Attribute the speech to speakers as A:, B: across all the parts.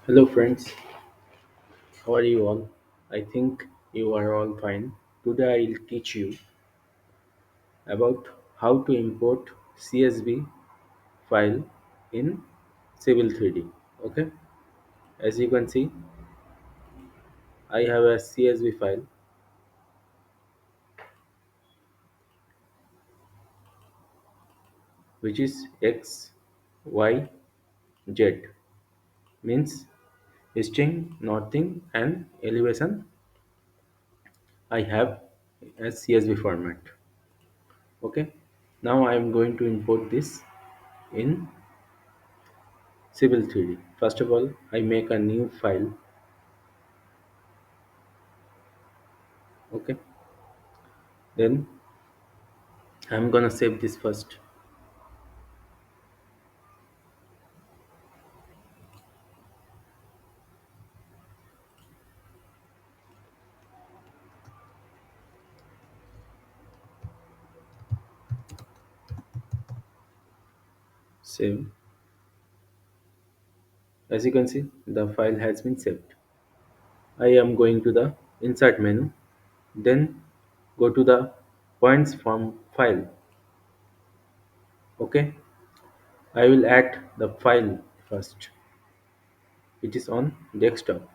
A: Hello, friends. How are you all? I think you are all fine. Today I'll teach you about how to import CSV file in Civil 3D. Okay, as you can see, I have a CSV file which is X, Y, Z, means string, northing, and elevation. I have a CSV format. Okay, now I am going to import this in Civil 3D. First of all, I make a new file. Okay, then I'm gonna save this first. Save. As you can see, the file has been saved. I am going to the insert menu, then go to the points from file. Okay, I will add the file first. It is on desktop.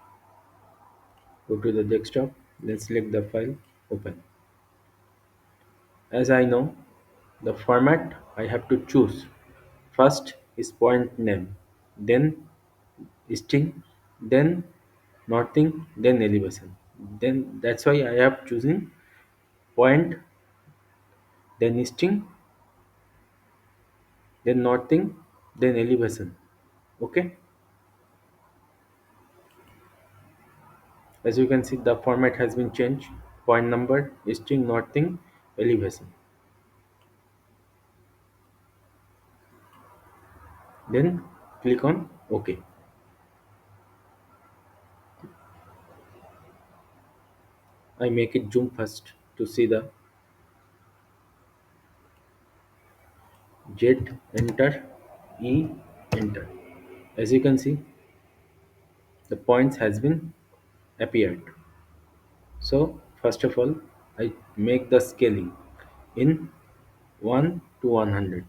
A: Go to the desktop, then select the file, open. As I know, the format I have to choose. First is point name, then string, then northing, then elevation. Then that's why I have chosen point, then string, then northing, then elevation. Okay, as you can see, the format has been changed. Point number, string, northing, elevation. Then click on OK. I make it zoom first to see the Z, enter, E, enter. As you can see, the points has been appeared. So first of all, I make the scaling in 1 to 100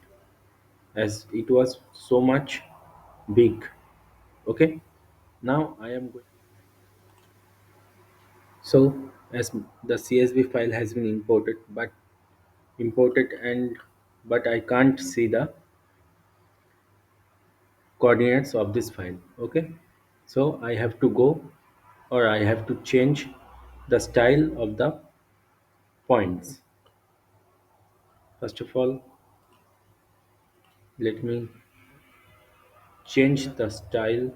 A: as it was so much big. Okay, now I am going. So as the CSV file has been imported and but I can't see the coordinates of this file. Okay, so I have to go or I have to change the style of the points. First of all, let me change the style.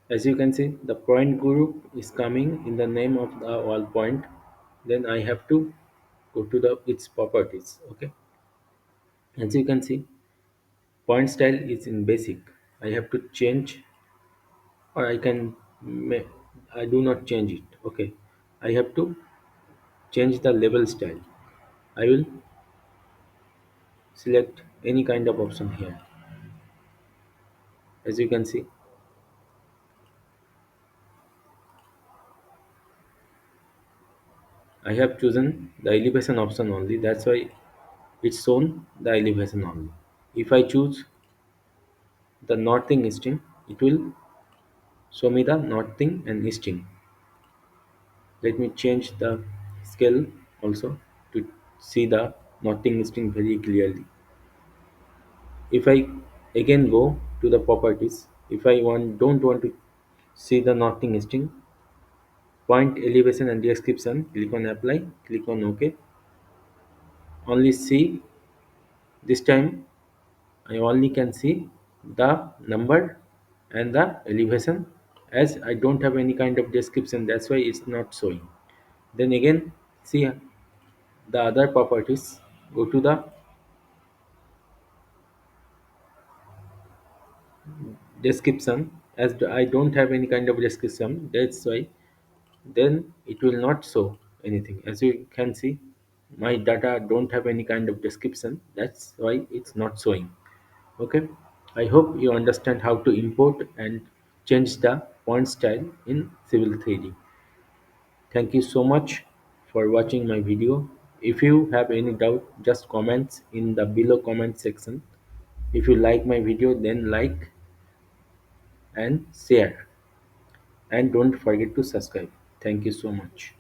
A: As you can see, the point group is coming in the name of the all point. Then I have to go to the its properties. Okay. As you can see, point style is in basic. I have to change, or I do not change it. Okay. I have to change the label style. I will select any kind of option here. As you can see, I have chosen the elevation option only. That's why it's shown the elevation only. If I choose the northing string, it will show me the northing and string. Let me change the scale also to see the northing string very clearly. If I again go to the properties, if I don't want to see the northing string, point elevation and description, click on apply, click on OK. Only see this time I only can see the number and the elevation as I don't have any kind of description, that's why it's not showing. Then again see the other properties, go to the description as I don't have any kind of description, that's why then it will not show anything. As you can see, my data don't have any kind of description, that's why it's not showing. Okay, I hope you understand how to import and change the font style in Civil 3D. Thank you so much for watching my video. If you have any doubt, just comments in the below comment section. If you like my video, then like and share, and don't forget to subscribe. Thank you so much.